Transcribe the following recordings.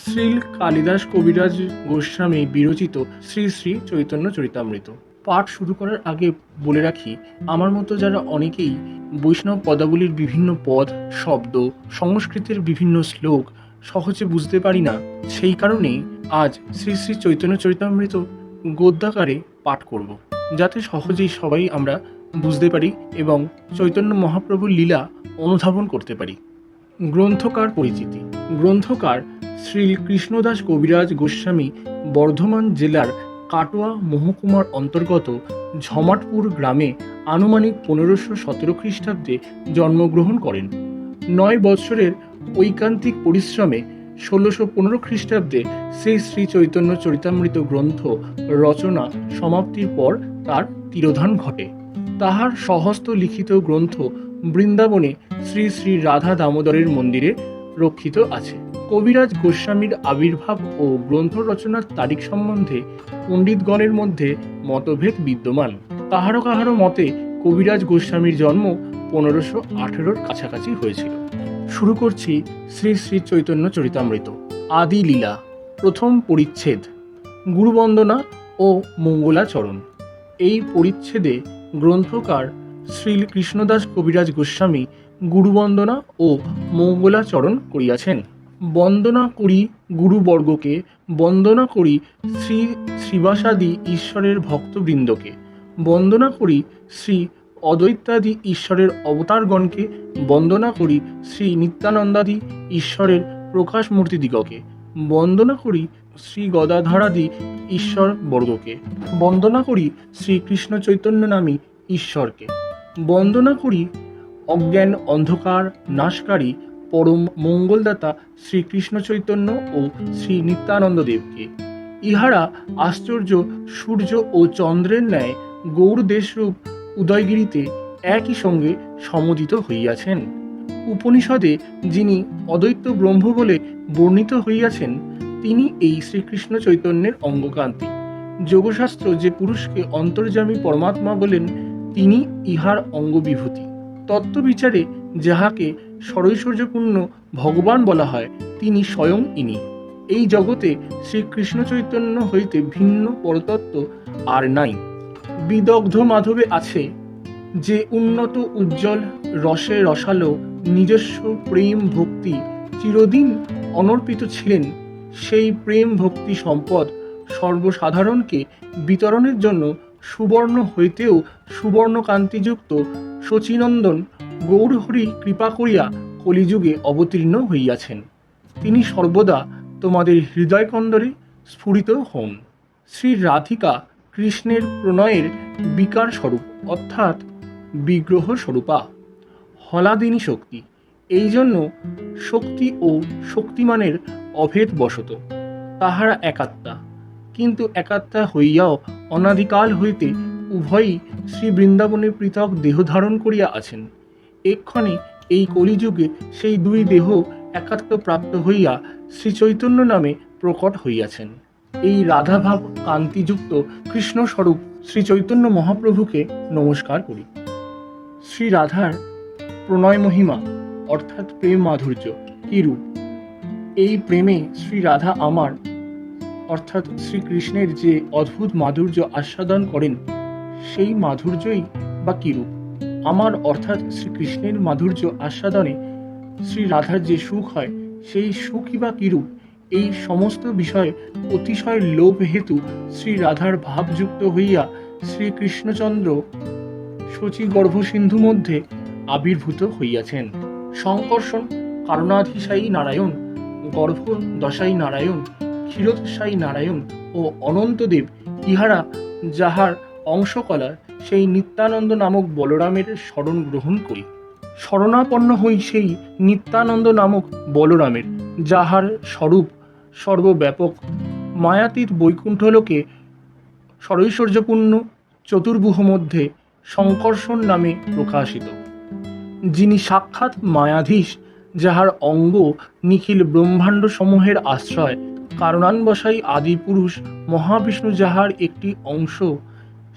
শ্রীল কালিদাস কবিরাজ গোস্বামী বিরচিত শ্রী শ্রী চৈতন্য চরিতামৃত। পাঠ শুরু করার আগে বলে রাখি, আমার মতো যারা অনেকেই বৈষ্ণব পদাবলীর বিভিন্ন পদ, শব্দ, সংস্কৃতের বিভিন্ন শ্লোক সহজে বুঝতে পারি না, সেই কারণেই আজ শ্রী শ্রী চৈতন্য চরিতামৃত গদ্যাকারে পাঠ করব, যাতে সহজেই সবাই আমরা বুঝতে পারি এবং চৈতন্য মহাপ্রভুর লীলা অনুধাবন করতে পারি। গ্রন্থকার পরিচিতি। গ্রন্থকার শ্রী কৃষ্ণদাস কবিরাজ গোস্বামী বর্ধমান জেলার কাটোয়া মহকুমার অন্তর্গত ঝমাটপুর গ্রামে আনুমানিক 1517 খ্রিস্টাব্দে জন্মগ্রহণ করেন। 9 বৎসরের ঐকান্তিক পরিশ্রমে 1615 খ্রিস্টাব্দে শ্রী শ্রী চৈতন্য চরিতামৃত গ্রন্থ রচনা সমাপ্তির পর তার তিরোধান ঘটে। তাহার স্বহস্ত লিখিত গ্রন্থ বৃন্দাবনে শ্রী শ্রী রাধা দামোদরের মন্দিরে রক্ষিত আছে। কবিরাজ গোস্বামীর আবির্ভাব ও গ্রন্থ রচনার তারিখ সম্বন্ধে পণ্ডিতগণের মধ্যে মতভেদ বিদ্যমান। কাহারো কাহারো মতে কবিরাজ গোস্বামীর জন্ম 1518-র কাছাকাছি হয়েছিল। শুরু করছি শ্রী শ্রী চৈতন্য চরিতামৃত। আদি লীলা। প্রথম পরিচ্ছেদ, গুরুবন্দনা ও মঙ্গলাচরণ। এই পরিচ্ছেদে গ্রন্থকার শ্রী কৃষ্ণদাস কবিরাজ গোস্বামী গুরুবন্দনা ও মঙ্গলাচরণ করিয়াছেন। বন্দনা করি গুরুবর্গকে, বন্দনা করি শ্রী শ্রীবাসাদি ঈশ্বরের ভক্তবৃন্দকে, বন্দনা করি শ্রী অদ্বৈতাদি ঈশ্বরের অবতারগণকে, বন্দনা করি শ্রী নিত্যানন্দাদি ঈশ্বরের প্রকাশ মূর্তিদিগকে, বন্দনা করি শ্রী গদাধরাদি ঈশ্বর বর্গকে, বন্দনা করি শ্রী কৃষ্ণ চৈতন্য নামী ঈশ্বরকে, বন্দনা করি অজ্ঞান অন্ধকার নাশকারী পরম মঙ্গলদাতা শ্রীকৃষ্ণ চৈতন্য ও শ্রী নিত্যানন্দ দেবকে। ইহারা আশ্চর্য সূর্য ও চন্দ্রের ন্যায় গৌর দেশরূপ উদয়গিরিতে একই সঙ্গে সমুদিত হইয়াছেন। উপনিষদে যিনি অদ্বৈত ব্রহ্ম বলে বর্ণিত হইয়াছেন, তিনি এই শ্রীকৃষ্ণ চৈতন্যের অঙ্গকান্তি। যোগশাস্ত্র যে পুরুষকে অন্তর্যামী পরমাত্মা বলেন, তিনি ইহার অঙ্গবিভূতি। তত্ত্ববিচারে যাহাকে ষড়ৈশ্বর্যপূর্ণ ভগবান বলা হয়, তিনি স্বয়ং ইনি। এই জগতে শ্রীকৃষ্ণ চৈতন্য হইতে ভিন্ন পরতত্ত্ব আর নাই। বিদগ্ধ মাধবে আছে যে উন্নত উজ্জ্বল রসে রসালো নিজস্ব প্রেম ভক্তি চিরদিন অনর্পিত ছিলেন, সেই প্রেম ভক্তি সম্পদ সর্বসাধারণকে বিতরণের জন্য সুবর্ণ হইতেও সুবর্ণ কান্তিযুক্ত শচীনন্দন গৌরহরি কৃপা করিয়া কলিযুগে অবতীর্ণ হইয়াছেন। তিনি সর্বদা তোমাদের হৃদয়কন্দরে স্ফুরিত হন। শ্রী রাধিকা কৃষ্ণের প্রণয়ের বিকার স্বরূপ, অর্থাৎ বিগ্রহ স্বরূপা, হলাদিনী শক্তি। এই জন্য শক্তি ও শক্তিমানের অভেদ বশত তাহারা একাত্মা, কিন্তু একাত্মা হইয়াও অনাদিকাল হইতে উভয়ই শ্রী বৃন্দাবনে পৃথক দেহ ধারণ করিয়া আছেন। এক্ষণে এই কলিযুগে সেই দুই দেহ একাত্ম প্রাপ্ত হইয়া শ্রী চৈতন্য নামে প্রকট হইয়াছেন। এই রাধাভাব কান্তিযুক্ত কৃষ্ণ স্বরূপ শ্রী চৈতন্য মহাপ্রভুকে নমস্কার করি। শ্রী রাধার প্রণয় মহিমা অর্থাৎ প্রেম মাধুর্য কিরূপ? এই প্রেমে শ্রী রাধা আমার অর্থাৎ শ্রীকৃষ্ণের যে অদ্ভুত মাধুর্য আস্বাদন করেন, সেই মাধুর্যই বা কিরূপ? আমার অর্থাৎ শ্রীকৃষ্ণের মাধুর্য আস্বাদনে শ্রী রাধার যে সুখ হয়, সেই সুখই বা কিরূপ? এই সমস্ত বিষয়ে অতিশয় লোভ হেতু শ্রী রাধার ভাবযুক্ত হইয়া শ্রীকৃষ্ণচন্দ্র শচীগর্ভ সিন্ধু মধ্যে আবির্ভূত হইয়াছেন। সংকর্ষণ কারণাধীশায়ী নারায়ণ, গর্ভ দশাই নারায়ণ, ক্ষীরোৎসায়ী নারায়ণ ও অনন্তদেব, ইহারা যাহার অংশকলা, সেই নিত্যানন্দ নামক বলরামের শরণ গ্রহণ করি। শরণাপন্ন হই সেই নিত্যানন্দ নামক বলরামের, যাহার স্বরূপ সর্বব্যাপক মায়াতীত বৈকুণ্ঠলোকে ষড়ৈশ্বর্যপূর্ণ চতুর্ভুহ মধ্যে সংকর্ষণ নামে প্রকাশিত। যিনি সাক্ষাৎ মায়াধীশ, যাহার অঙ্গ নিখিল ব্রহ্মাণ্ড সমূহের আশ্রয়, কারণান্বশায়ী আদি পুরুষ মহাবিষ্ণু যাহার একটি অংশ,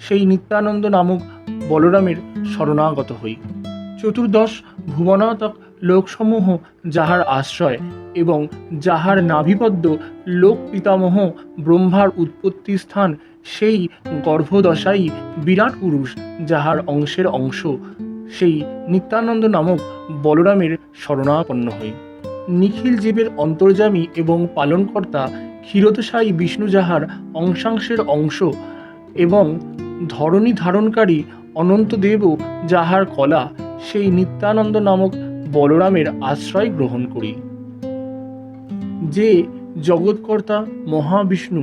সেই নিত্যানন্দ নামক বলরামের শরণাগত হই। চতুর্দশ ভুবনাত্মক লোকসমূহ যাহার আশ্রয় এবং যাহার নাভিপদ্য লোক পিতামহ ব্রহ্মার উৎপত্তি স্থান, সেই গর্ভদশাই বিরাট পুরুষ যাহার অংশের অংশ, সেই নিত্যানন্দ নামক বলরামের শরণাপন্ন হই। নিখিল জীবের অন্তর্যামী এবং পালনকর্তা ক্ষীরোদশায়ী বিষ্ণু যাহার অংশাংশের অংশ এবং ধরণী ধারণকারী অনন্তদেবও যাহার কলা, সেই নিত্যানন্দ নামক বলরামের আশ্রয় গ্রহণ করি। যে জগৎকর্তা মহাবিষ্ণু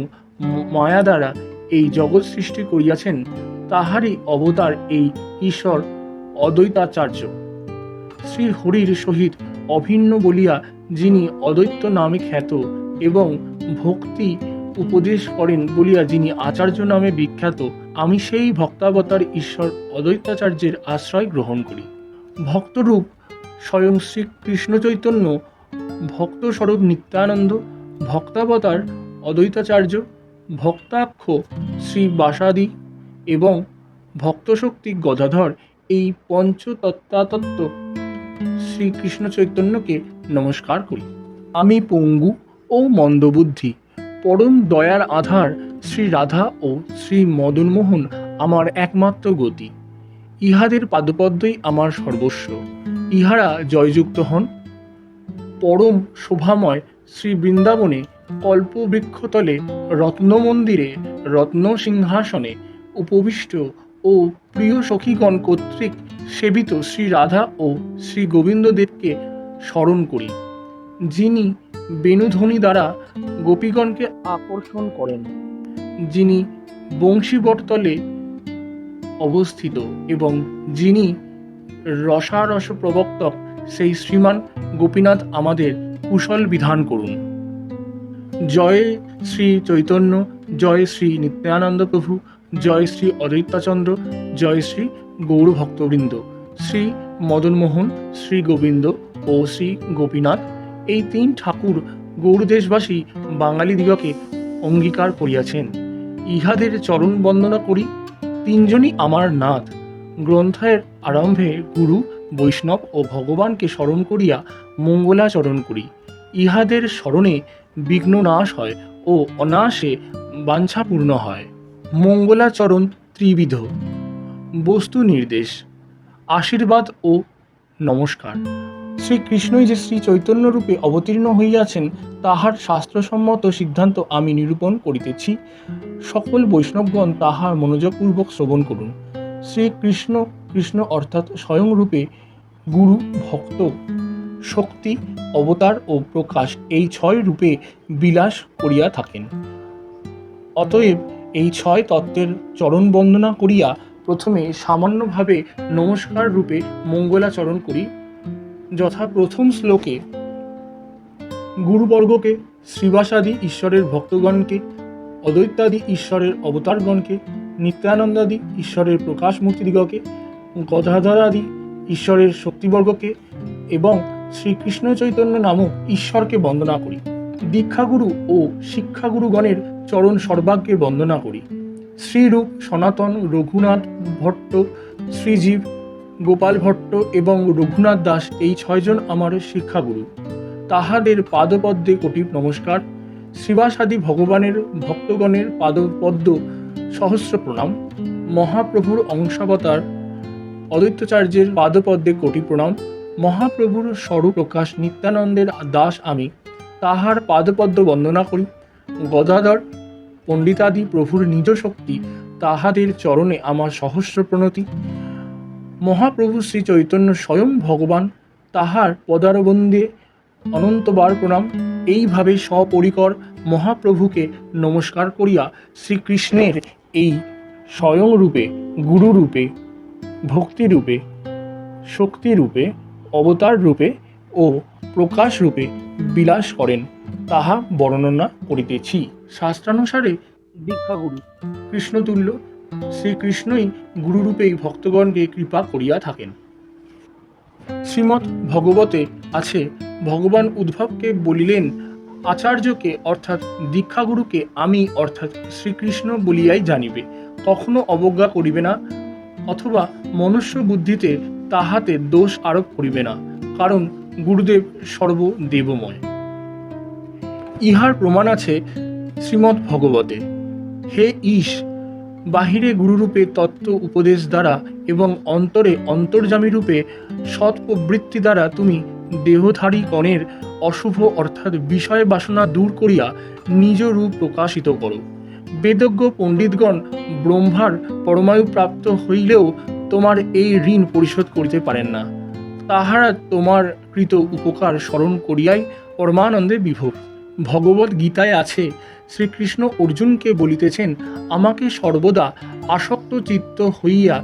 মায়া দ্বারা এই জগৎ সৃষ্টি করিয়াছেন, তাহারই অবতার এই ঈশ্বর অদ্বৈতাচার্য। শ্রী হরির সহিত অভিন্ন বলিয়া যিনি অদ্বৈত নামে খ্যাত এবং ভক্তি উপদেশ করেন বলিয়া যিনি আচার্য নামে বিখ্যাত, আমি সেই ভক্তাবতার ঈশ্বর অদ্বৈতাচার্যের আশ্রয় গ্রহণ করি। ভক্তরূপ স্বয়ং শ্রীকৃষ্ণ চৈতন্য, ভক্তস্বরূপ নিত্যানন্দ, ভক্তাবতার অদ্বৈতাচার্য, ভক্তাক্ষ শ্রী বাসাদি এবং ভক্তশক্তি গদাধর, এই পঞ্চতত্ত্বাতত্ত্ব শ্রীকৃষ্ণ চৈতন্যকে নমস্কার করি। আমি পঙ্গু ও মন্দবুদ্ধি, পরম দয়ার আধার শ্রী রাধা ও শ্রী মদনমোহন আমার একমাত্র গতি। ইহাদের পাদপদ্মই আমার সর্বস্ব, ইহারা জয়যুক্ত হন। পরম শোভাময় শ্রী বৃন্দাবনে কল্পবৃক্ষতলে রত্নমন্দিরে রত্ন সিংহাসনে উপবিষ্ট ও প্রিয় সখীগণ কর্তৃক সেবিত শ্রী রাধা ও শ্রী গোবিন্দদেবকে স্মরণ করি, যিনি বেণুধ্বনি দ্বারা গোপীগণকে আকর্ষণ করেন, যিনি বংশীবটতলে অবস্থিত এবং যিনি রসারস প্রবক্তক, সেই শ্রীমান গোপীনাথ আমাদের কুশল বিধান করুন। জয় শ্রী চৈতন্য, জয় শ্রী নিত্যানন্দ প্রভু, জয় শ্রী অদ্বৈতাচন্দ্র, জয় শ্রী গৌর ভক্তবৃন্দ। শ্রী মদনমোহন, শ্রী গোবিন্দ ও শ্রী গোপীনাথ, এই তিন ঠাকুর গৌড়দেশবাসী বাঙালিদিগকে অঙ্গীকার করিয়াছেন। ইহাদের চরণ বন্দনা করি। তিনজনই আমার নাথ। গ্রন্থের আরম্ভে গুরু, বৈষ্ণব ও ভগবানকে স্মরণ করিয়া মঙ্গলাচরণ করি। ইহাদের স্মরণে বিঘ্ন নাশ হয় ও অনায়াসে বাঞ্ছা পূর্ণ হয়। মঙ্গলাচরণ ত্রিবিধ: বস্তু নির্দেশ, আশীর্বাদ ও নমস্কার। শ্রীকৃষ্ণই যে শ্রী চৈতন্য রূপে অবতীর্ণ হইয়াছেন, তাহার শাস্ত্রসম্মত সিদ্ধান্ত আমি নিরূপণ করিতেছি। সকল বৈষ্ণবগণ তাহার মনোযোগপূর্বক শ্রবণ করুন। শ্রীকৃষ্ণ কৃষ্ণ অর্থাৎ স্বয়ং রূপে গুরু, ভক্ত, শক্তি, অবতার ও প্রকাশ, এই ছয় রূপে বিলাস করিয়া থাকেন। অতএব এই ছয় তত্ত্বের চরণ বন্দনা করিয়া প্রথমে সামান্যভাবে নমস্কার রূপে মঙ্গলাচরণ করি। যথা প্রথম শ্লোকে গুরুবর্গকে, শ্রীবাসাদি ঈশ্বরের ভক্তগণকে, অদ্বৈতাদি ঈশ্বরের অবতারগণকে, নিত্যানন্দাদি ঈশ্বরের প্রকাশ মূর্তিদিগকে, গদাধরাদি ঈশ্বরের শক্তিবর্গকে এবং শ্রীকৃষ্ণ চৈতন্য নামক ঈশ্বরকে বন্দনা করি। দীক্ষাগুরু ও শিক্ষাগুরুগণের চরণ সর্বাগ্যে বন্দনা করি। শ্রীরূপ, সনাতন, রঘুনাথ ভট্ট, শ্রীজীব, গোপাল ভট্ট এবং রঘুনাথ দাস, এই ছয়জন আমার শিক্ষাগুরু। তাহাদের পাদপদ্মে কোটি নমস্কার। শ্রীবাসাদি ভগবানের ভক্তগণের পাদপদ্ম সহস্র প্রণাম। মহাপ্রভুর অংশাবতার অদ্বৈতাচার্যের পাদপদ্মে কোটি প্রণাম। মহাপ্রভুর স্বরূপ প্রকাশ নিত্যানন্দের দাস আমি, তাহার পাদপদ্ম বন্দনা করি। গদাধর, পণ্ডিতাদি প্রভুর নিজ শক্তি, তাহাদের চরণে আমার সহস্র প্রণতি। মহাপ্রভু শ্রী চৈতন্য স্বয়ং ভগবান, তাহার পদারবন্দে অনন্তবার প্রণাম। এইভাবে সপরিকর মহাপ্রভুকে নমস্কার করিয়া শ্রীকৃষ্ণের এই স্বয়ং রূপে, গুরু রূপে, ভক্তি রূপে, শক্তি রূপে, অবতার রূপে ও প্রকাশ রূপে বিলাস করেন, তাহা বর্ণনা করিতেছি। শাস্ত্রানুসারে দীক্ষাগুরু কৃষ্ণতুল্য, শ্রীকৃষ্ণই গুরুরূপেই ভক্তগণকে কৃপা করিয়া থাকেন। শ্রীমদ্ ভগবতে আছে, ভগবান উদ্ধবকে বলিলেন, আচার্যকে অর্থাৎ দীক্ষাগুরুকে আমি অর্থাৎ শ্রীকৃষ্ণ বলিয়াই জানিবে, কখনো অবজ্ঞা করিবে না অথবা মনুষ্য বুদ্ধিতে তাহাতে দোষ আরোপ করিবে না, কারণ গুরুদেব সর্বদেবময়। ইহার প্রমাণ আছে শ্রীমদ্ ভগবতে। হে ঈশ, বাহিরে গুরুরূপে তত্ত্ব উপদেশ দ্বারা এবং অন্তরে অন্তর্যামী রূপে সৎ প্রবৃত্তি দ্বারা তুমি দেহধারী গণের অশুভ অর্থাৎ বিষয় বাসনা দূর করিয়া নিজ রূপ প্রকাশিত করো। বেদজ্ঞ পণ্ডিতগণ ব্রহ্মার পরমায়ু প্রাপ্ত হইলেও তোমার এই ঋণ পরিশোধ করিতে পারেন না। তাহারা তোমার কৃত উপকার স্মরণ করিয়াই পরমানন্দে বিভোর। ভগবদ্ গীতায় আছে, শ্রীকৃষ্ণ অর্জুনকে বলিতেছেন, আমাকে সর্বদা আসক্ত চিত্ত হইয়া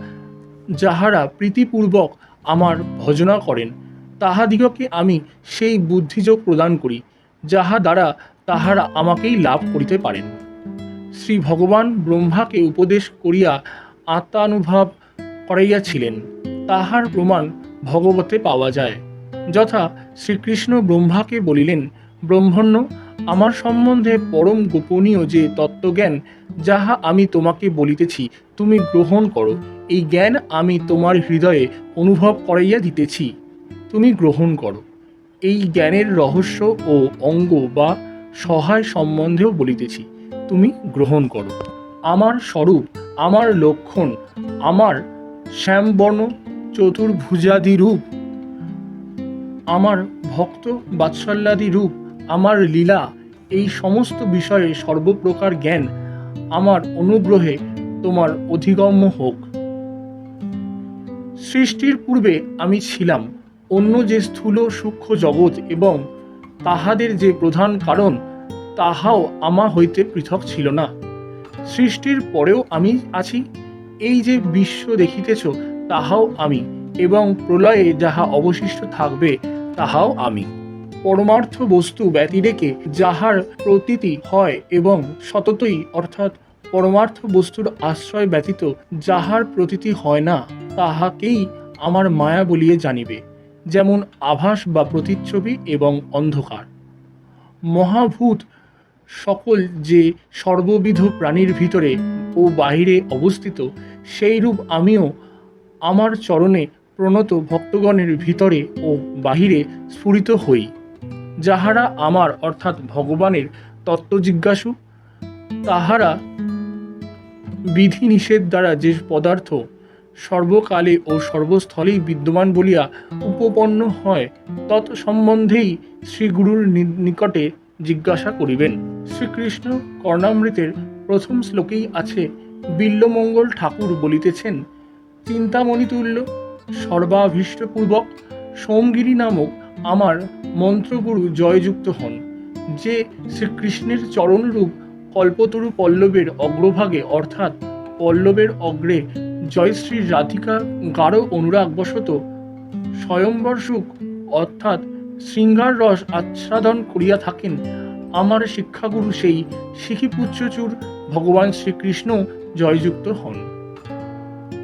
যাহারা প্রীতিপূর্বক আমার ভজনা করেন তাহাদিগকে আমি সেই বুদ্ধিযোগ প্রদান করি, যাহা দ্বারা তাহারা আমাকেই লাভ করিতে পারেন। শ্রী ভগবান ব্রহ্মাকে উপদেশ করিয়া আত্মানুভব করাইয়াছিলেন, তাহার প্রমাণ ভগবতে পাওয়া যায়। যথা শ্রীকৃষ্ণ ব্রহ্মাকে বলিলেন, ব্রহ্মণ্য, আমার সম্বন্ধে পরম গোপনীয় যে তত্ত্বজ্ঞান যাহা আমি তোমাকে বলিতেছি তুমি গ্রহণ করো। এই জ্ঞান আমি তোমার হৃদয়ে অনুভব করাইয়া দিতেছি, তুমি গ্রহণ করো। এই জ্ঞানের রহস্য ও অঙ্গ বা সহায় সম্বন্ধেও বলিতেছি, তুমি গ্রহণ করো। আমার স্বরূপ, আমার লক্ষণ, আমার শ্যামবর্ণ চতুর্ভুজাদি রূপ, আমার ভক্ত বাৎসল্যাদি রূপ, আমার লীলা, এই সমস্ত বিষয়ে সর্বপ্রকার জ্ঞান আমার অনুগ্রহে তোমার অধিগম্য হোক। সৃষ্টির পূর্বে আমি ছিলাম, অন্য যে স্থূল সূক্ষ্ম জগৎ এবং তাহাদের যে প্রধান কারণ তাহাও আমা হইতে পৃথক ছিল না। সৃষ্টির পরেও আমি আছি, এই যে বিশ্ব দেখিতেছ তাহাও আমি, এবং প্রলয়ে যাহা অবশিষ্ট থাকবে তাহাও আমি। পরমার্থ বস্তু ব্যতিরেকে যাহার প্রতীতি হয় এবং সততই অর্থাৎ পরমার্থ বস্তুর আশ্রয় ব্যতীত যাহার প্রতীতি হয় না তাহাকেই আমার মায়া বলিয়ে জানিবে, যেমন আভাস বা প্রতিচ্ছবি এবং অন্ধকার। মহাভূত সকল যে সর্ববিধ প্রাণীর ভিতরে ও বাহিরে অবস্থিত, সেই রূপ আমিও আমার চরণে প্রণত ভক্তগণের ভিতরে ও বাহিরে স্ফুরিত হই। যাহারা আমার অর্থাৎ ভগবানের তত্ত্ব জিজ্ঞাসু, তাহারা বিধি নিষেধ দ্বারা যে পদার্থ সর্বকালে ও সর্বস্থলেই বিদ্যমান বলিয়া উপপন্ন হয় তৎ সম্বন্ধেই শ্রীগুরুর নিকটে জিজ্ঞাসা করিবেন। শ্রীকৃষ্ণ কর্ণামৃতের প্রথম শ্লোকেই আছে, বিল্বমঙ্গল ঠাকুর বলিতেছেন, চিন্তামণিতুল্য সর্বাভীষ্টপূর্বক সোমগিরি নামক আমার মন্ত্রগুরু জয়যুক্ত হন। যে শ্রীকৃষ্ণের চরণরূপ কল্পতরু পল্লবের অগ্রভাগে অর্থাৎ পল্লবের অগ্রে জয়শ্রী রাধিকা গাঢ় অনুরাগবশত স্বয়ম্বর সুখ অর্থাৎ শৃঙ্গার রস আচ্ছাদন করিয়া থাকেন, আমার শিক্ষাগুরু সেই শিখিপুচ্ছচূড় ভগবান শ্রীকৃষ্ণ জয়যুক্ত হন।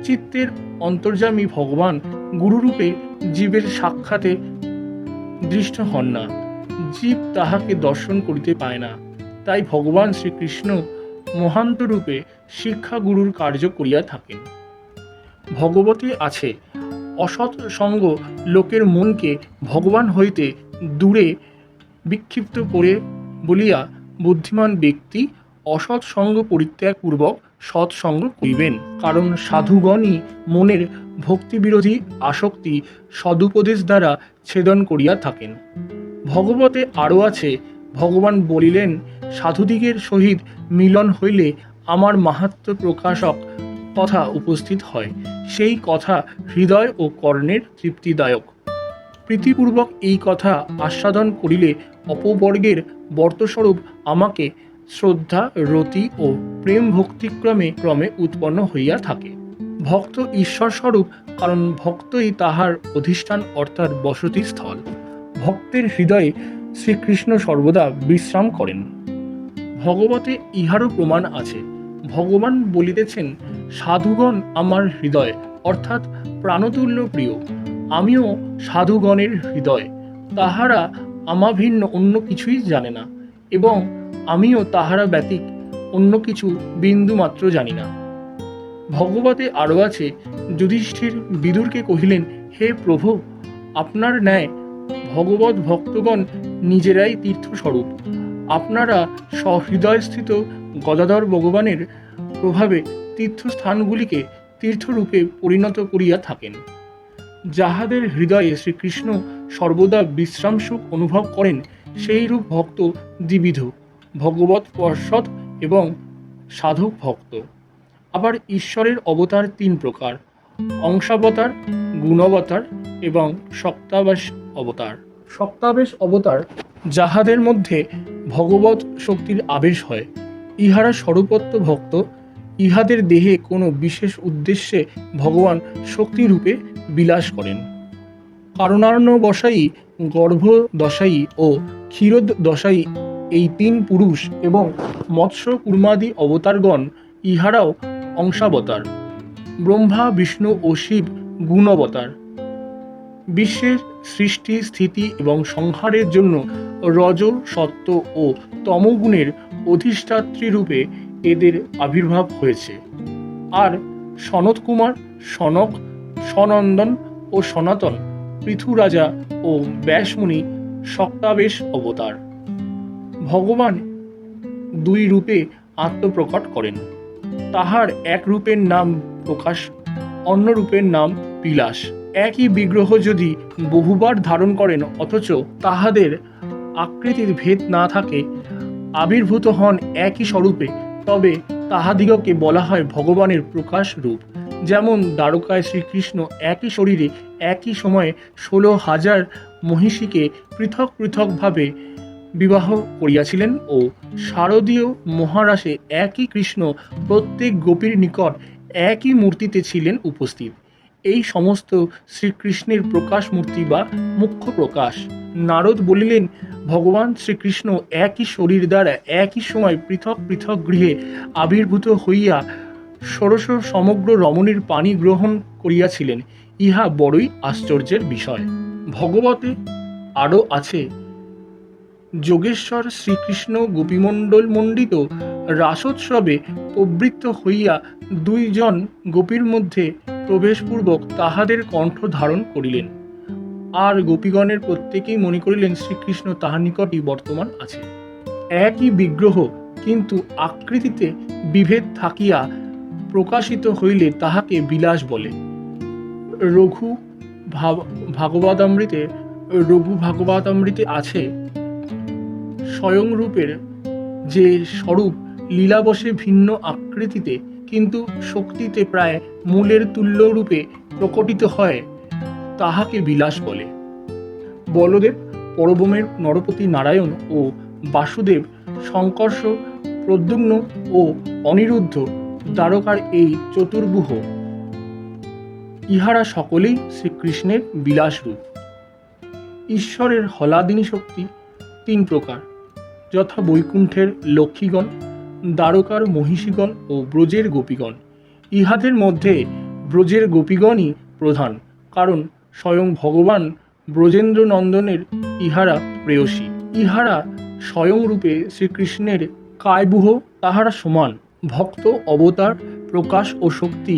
চিত্তের অন্তর্যামী ভগবান গুরুরূপে জীবের সাক্ষাতে দৃষ্ট হন না, জীব তাহাকে দর্শন করিতে পায় না। তাই ভগবান শ্রীকৃষ্ণ মহান্ত রূপে শিক্ষা গুরুর কার্য করিয়া থাকেন। ভগবতে আছে, অসৎ সঙ্গ লোকের মনকে ভগবান হইতে দূরে বিক্ষিপ্ত করে বলিয়া বুদ্ধিমান ব্যক্তি অসৎ সঙ্গ পরিত্যাগ পূর্বক সৎসঙ্গ করিবেন, কারণ সাধুগণই মনের ভক্তিবিরোধী আসক্তি সদুপদেশ দ্বারা ছেদন করিয়া থাকেন। ভগবতে আরও আছে, ভগবান বলিলেন, সাধুদিগের সহিত মিলন হইলে আমার মাহাত্ম্য প্রকাশক কথা উপস্থিত হয়, সেই কথা হৃদয় ও কর্ণের তৃপ্তিদায়ক। প্রীতিপূর্বক এই কথা আস্বাদন করিলে অপবর্গের বর্তস্বরূপ আমাকে শ্রদ্ধা, রতি ও প্রেম ভক্তিক্রমে ক্রমে উৎপন্ন হইয়া থাকে। ভক্ত ঈশ্বর স্বরূপ, কারণ ভক্তই তাহার অধিষ্ঠান অর্থাৎ বসতি স্থল। ভক্তের হৃদয়ে শ্রীকৃষ্ণ সর্বদা বিশ্রাম করেন। ভগবতে ইহারও প্রমাণ আছে। ভগবান বলিতেছেন, সাধুগণ আমার হৃদয় অর্থাৎ প্রাণতুল্য প্রিয়, আমিও সাধুগণের হৃদয়। তাহারা আমা ভিন্ন অন্য কিছুই জানে না এবং আমিও তাহারা ব্যতীত অন্য কিছু বিন্দু মাত্র জানি না। ভগবতে আরও আছে, যুধিষ্ঠির বিদুরকে কহিলেন, হে প্রভু, আপনার ন্যায় ভগবত ভক্তগণ নিজেরাই তীর্থস্বরূপ। আপনারা সহৃদয়স্থিত গদাধর ভগবানের প্রভাবে তীর্থস্থানগুলিকে তীর্থরূপে পরিণত করিয়া থাকেন। যাহাদের হৃদয়ে শ্রীকৃষ্ণ সর্বদা বিশ্রাম সুখ অনুভব করেন, সেই রূপ ভক্ত দ্বিবিধ, ভগবৎ পর্ষদ এবং সাধক ভক্ত। আবার ঈশ্বরের অবতার তিন প্রকার: অংশাবতার, গুণাবতার এবং শক্তাবেশ অবতার। শক্তাবেশ অবতার যাহাদের মধ্যে ভগবৎ শক্তির আবেশ হয়, ইহারা স্বরূপত্ব ভক্ত। ইহাদের দেহে কোনো বিশেষ উদ্দেশ্যে ভগবান শক্তিরূপে বিলাস করেন। কারণার্ণবশায়ী, গর্ভদশায়ী ও ক্ষীরোদশায়ী এই তিন পুরুষ এবং মৎস্য কুর্মাদি অবতারগণ ইহারাও অংশাবতার। ব্রহ্মা, বিষ্ণু ও শিব গুণাবতার। বিশ্বের সৃষ্টি, স্থিতি এবং সংহারের জন্য রজ, সত্ত্ব ও তমগুণের অধিষ্ঠাত্রী রূপে এদের আবির্ভাব হয়েছে। আর সনত কুমার, সনক, সনন্দন ও সনাতন, পৃথু রাজা ও ব্যাসমুনি শক্তাবেশ অবতার। ভগবান দুই রূপে আত্মপ্রকট করেন। তাহার এক রূপের নাম প্রকাশ, অন্য রূপের নাম বিলাস। একই বিগ্রহ যদি বহুবার ধারণ করেন অথচ তাহাদের আকৃতির ভেদ না থাকে, আবির্ভূত হন একই স্বরূপে, তবে তাহাদিগকে বলা হয় ভগবানের প্রকাশ রূপ। যেমন দ্বারকায় শ্রীকৃষ্ণ একই শরীরে একই সময়ে 16,000 মহিষীকে পৃথক পৃথকভাবে বিবাহ করিয়াছিলেন ও শারদীয় মহারাসে একই কৃষ্ণ প্রত্যেক গোপীর নিকট একই মূর্তিতে ছিলেন উপস্থিত। এই সমস্ত শ্রীকৃষ্ণের প্রকাশ মূর্তি বা মুখ্য প্রকাশ। নারদ বলিলেন, ভগবান শ্রীকৃষ্ণ একই শরীর দ্বারা একই সময় পৃথক পৃথক গৃহে আবির্ভূত হইয়া ষোড়শ সমগ্র রমণীর পানি গ্রহণ করিয়াছিলেন। ইহা বড়ই আশ্চর্যের বিষয়। ভগবতে আরও আছে যোগেশ্বর শ্রীকৃষ্ণ গোপীমণ্ডল মণ্ডিত রাসোৎসবে প্রবৃত্ত হইয়া 2 জন গোপীর মধ্যে প্রবেশপূর্বক তাহাদের কণ্ঠ ধারণ করিলেন, আর গোপীগণের প্রত্যেকেই মনে করিলেন শ্রীকৃষ্ণ তাহার নিকটই বর্তমান আছে। একই বিগ্রহ কিন্তু আকৃতিতে বিভেদ থাকিয়া প্রকাশিত হইলে তাহাকে বিলাস বলে। রঘু ভাগবতামৃতে আছে, স্বয়ং রূপের যে স্বরূপ লীলাবশে ভিন্ন আকৃতিতে কিন্তু শক্তিতে প্রায় মূলের তুল্য রূপে প্রকটিত হয়, তাহাকে বিলাস বলে। বলদেব, পরবমের নরপতি নারায়ণ ও বাসুদেব, শঙ্কর্ষ, প্রদ্যুম্ন ও অনিরুদ্ধ দ্বারকার এই চতুর্ভুজ, ইহারা সকলেই শ্রীকৃষ্ণের বিলাস রূপ। ঈশ্বরের হলাদিনী শক্তি 3 প্রকার, যথা বৈকুণ্ঠের লক্ষ্মীগণ, দ্বারকার মহিষীগণ ও ব্রজের গোপীগণ। ইহাদের মধ্যে ব্রজের গোপীগণই প্রধান, কারণ স্বয়ং ভগবান ব্রজেন্দ্র নন্দনের ইহারা প্রেয়সী। ইহারা স্বয়ং রূপে শ্রীকৃষ্ণের কায়বুহ, তাহারা সমান। ভক্ত, অবতার, প্রকাশ ও শক্তি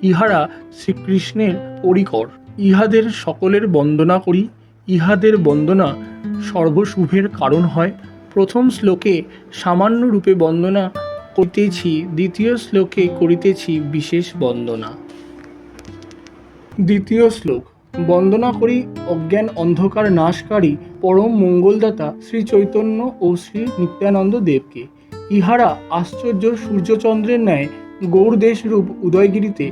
ইহারা শ্রীকৃষ্ণের পরিকর। ইহাদের সকলের বন্দনা করি। ইহাদের বন্দনা সর্বশুভের কারণ হয়। প্রথম শ্লোকে সামান্য রূপে বন্দনা করিতেছি, দ্বিতীয় শ্লোকে করিতেছি বিশেষ বন্দনা। দ্বিতীয় শ্লোক। বন্দনা করি অজ্ঞান অন্ধকার নাশকারী পরম মঙ্গলদাতা শ্রী চৈতন্য ও শ্রী নিত্যানন্দ দেবকে। ইহারা আশ্চর্য সূর্যচন্দ্রের ন্যায় গৌড়দেশরূপ উদয়গিরিতে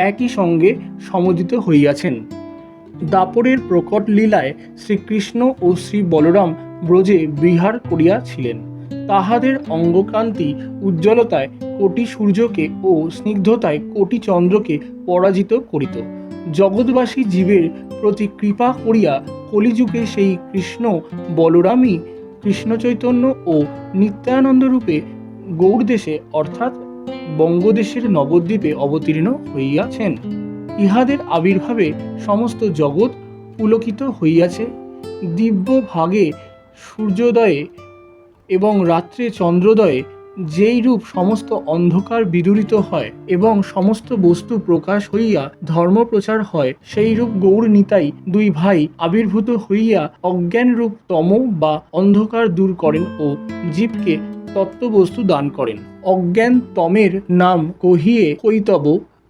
একই সঙ্গে সমুদিত হইয়াছেন। দাপরের প্রকট লীলায় শ্রীকৃষ্ণ ও শ্রী বলরাম ব্রজে বিহার করিয়াছিলেন। তাহাদের অঙ্গকান্তি উজ্জ্বলতায় কোটি সূর্যকে ও স্নিগ্ধতায় কোটি চন্দ্রকে পরাজিত করিত। জগৎবাসী জীবের প্রতি কৃপা করিয়া কলিযুগে সেই কৃষ্ণ বলরামই কৃষ্ণচৈতন্য ও নিত্যানন্দ রূপে গৌড়দেশে অর্থাৎ বঙ্গদেশের নবদ্বীপে অবতীর্ণ হইয়াছেন। ইহাদের আবির্ভাবে সমস্ত জগৎ পুলকিত হইয়াছে। দিব্য ভাগে সূর্যোদয়ে এবং রাত্রে চন্দ্রোদয়ে যেই রূপ সমস্ত অন্ধকার বিদূরিত হয় এবং সমস্ত বস্তু প্রকাশ হইয়া ধর্ম প্রচার হয়, সেই রূপ গৌর নিতাই দুই ভাই আবির্ভূত হইয়া অজ্ঞান রূপ তম বা অন্ধকার দূর করেন ও জীবকে তত্ত্ববস্তু দান করেন। অজ্ঞান তমের নাম কহিয়ে কৈতব,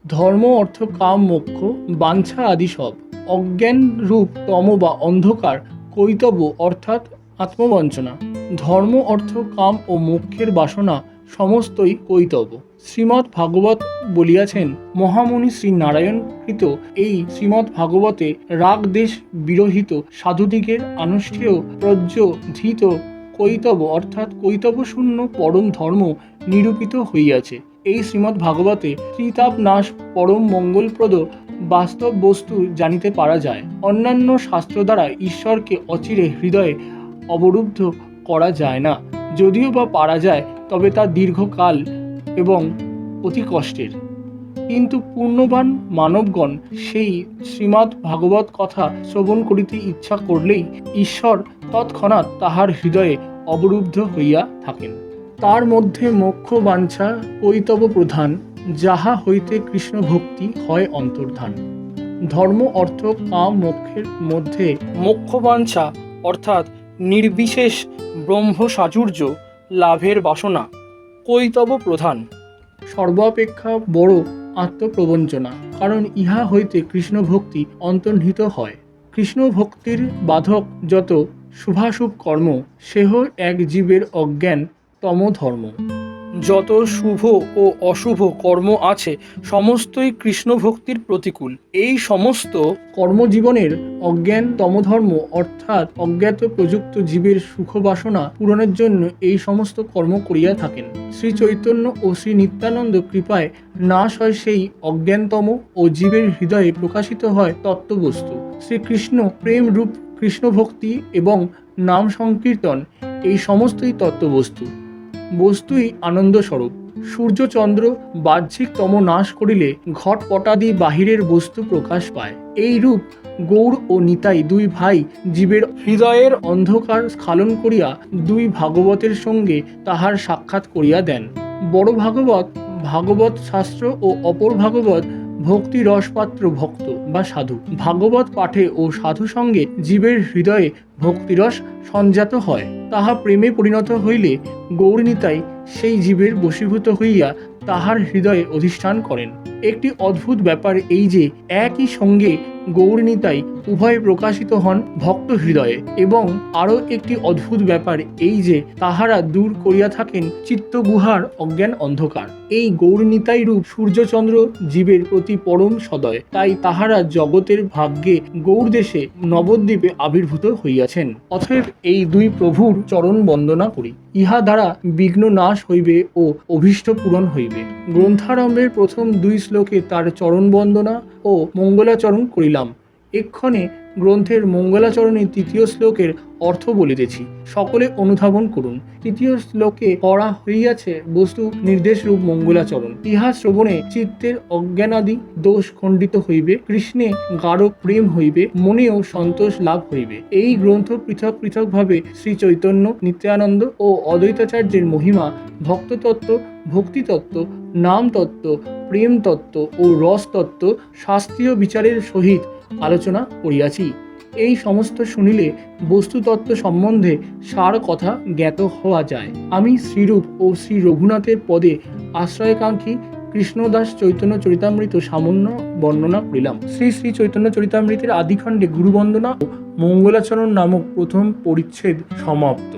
ধর্ম অর্থ কাম মোক্ষ বাঞ্ছা আদি সব। অজ্ঞান রূপ তম বা অন্ধকার কৈতব অর্থাৎ আত্মবঞ্চনা, ধর্ম অর্থ কাম ও মোক্ষের বাসনা সমস্তই কৈতব। শ্রীমদ্ ভাগবত বলিয়াছেন, মহামুনি শ্রী নারায়ণ কৃত এই শ্রীমদ্ ভাগবতে রাগ দেশ বিরহিত সাধুদিগের আনুষ্ঠেয় প্রজ্য ধৃত কৈতব অর্থাৎ কৈতব শূন্য পরম ধর্ম নিরূপিত হইয়াছে। এই শ্রীমদ্ ভাগবতে ত্রিতাপ নাশ পরম মঙ্গলপ্রদ বাস্তব বস্তু জানিতে পারা যায়। অন্যান্য শাস্ত্র দ্বারা ঈশ্বরকে অচিরে হৃদয়ে অবরুদ্ধ করা যায় না, যদিও বা পারা যায় তবে তা দীর্ঘকাল এবং অতি কষ্টের। কিন্তু পূর্ণবান মানবগণ সেই শ্রীমদ্ ভাগবত কথা শ্রবণ করিতে ইচ্ছা করলেই ঈশ্বর তৎক্ষণাৎ তাহার হৃদয়ে অবরুদ্ধ হইয়া থাকেন। তার মধ্যে মোক্ষ বাঞ্ছা কৈতব প্রধান, যাহা হইতে কৃষ্ণ ভক্তি হয় অন্তর্ধান। ধর্ম অর্থ কাম মোক্ষের মধ্যে মোক্ষ বাঞ্ছা অর্থাৎ নির্বিশেষ ব্রহ্ম সাচুর্য লাভের বাসনা কৈতব প্রধান। সর্বাপেক্ষা বড় আত্মপ্রবঞ্চনা, কারণ ইহা হইতে কৃষ্ণ ভক্তি অন্তর্নিহিত হয়। কৃষ্ণ ভক্তির বাধক যত শুভাশুভ কর্ম, সেহ এক জীবের অজ্ঞান তম ধর্ম। যত শুভ ও অশুভ কর্ম আছে সমস্তই কৃষ্ণ ভক্তির প্রতিকূল। এই সমস্ত কর্মজীবনের অজ্ঞান তমধর্ম অর্থাৎ অজ্ঞাত প্রযুক্ত জীবের সুখ বাসনা পূরণের জন্য এই সমস্ত কর্ম করিয়া থাকেন। শ্রী চৈতন্য ও শ্রী নিত্যানন্দ কৃপায় নাশ হয় সেই অজ্ঞানতম ও জীবের হৃদয়ে প্রকাশিত হয় তত্ত্ববস্তু। শ্রীকৃষ্ণ প্রেম রূপ কৃষ্ণ ভক্তি এবং নাম সংকীর্তন এই সমস্তই তত্ত্ববস্তু। বস্তুই আনন্দস্বরূপ। সূর্যচন্দ্র বাহ্যিক তম নাশ করিলে ঘটপটাদি বাহিরের বস্তু প্রকাশ পায়। এই রূপ গৌর ও নিতাই দুই ভাই জীবের হৃদয়ের অন্ধকার স্খালন করিয়া দুই ভাগবতের সঙ্গে তাহার সাক্ষাৎ করিয়া দেন। বড় ভাগবত ভাগবত শাস্ত্র ও অপর ভাগবত ভক্তি রসপাত্র ভক্ত বা সাধু। ভাগবত পাঠে ও সাধু সঙ্গে জীবের হৃদয়ে ভক্তিরস সঞ্জাত হয়। তাহা প্রেমে পরিণত হইলে গৌরনিতাই সেই জীবের বশীভূত হইয়া তাহার হৃদয়ে অধিষ্ঠান করেন। একটি অদ্ভুত ব্যাপার এই যে একই সঙ্গে গৌরনিতাই উভয় প্রকাশিত হন ভক্ত হৃদয়ে, এবং আরও একটি অদ্ভুত ব্যাপার এই যে তাহারা দূর করিয়া থাকেন চিত্তগুহার অজ্ঞান অন্ধকার। এই গৌরনিতাই রূপ সূর্যচন্দ্র জীবের প্রতি পরম সদয়, তাই তাহারা জগতের ভাগ্যে গৌরদেশে নবদ্বীপে আবির্ভূত হইয়াছেন। অতএব এই দুই প্রভুর চরণ বন্দনা করি, ইহা দ্বারা বিঘ্ন নাশ হইবে ও অভীষ্ট পূরণ হইবে। গ্রন্থারম্ভের প্রথম দুই শ্লোকে তার চরণ বন্দনা ও মঙ্গলাচরণ করিলাম। এক্ষণে গ্রন্থের মঙ্গলাচরণের তৃতীয় শ্লোকের অর্থ বলিতেছি, সকলে অনুধাবন করুন। তৃতীয় শ্লোকে করা হইয়াছে বস্তু নির্দেশ রূপ মঙ্গলাচরণ। ইহা শ্রবণে চিত্তের অজ্ঞানাদি দোষ খণ্ডিত হইবে, কৃষ্ণে গাঢ় প্রেম হইবে, মনেও সন্তোষ লাভ হইবে। এই গ্রন্থ পৃথক পৃথকভাবে শ্রী চৈতন্য, নিত্যানন্দ ও অদ্বৈতাচার্যের মহিমা, ভক্ততত্ত্ব, ভক্তিতত্ত্ব, নাম তত্ত্ব, প্রেম তত্ত্ব ও রস তত্ত্ব শাস্ত্রীয় বিচারের সহিত আলোচনা করিয়াছি। এই সমস্ত শুনিলে বস্তুতত্ত্ব সম্বন্ধে সার কথা জ্ঞাত হওয়া যায়। আমি শ্রীরূপ ও শ্রী রঘুনাথের পদে আশ্রয়কাঙ্ক্ষী কৃষ্ণদাস চৈতন্য চরিতামৃত সামান্য বর্ণনা করিলাম। শ্রী শ্রী চৈতন্য চরিতামৃতের আদিখণ্ডে গুরুবন্দনা ও মঙ্গলাচরণ নামক প্রথম পরিচ্ছেদ সমাপ্ত।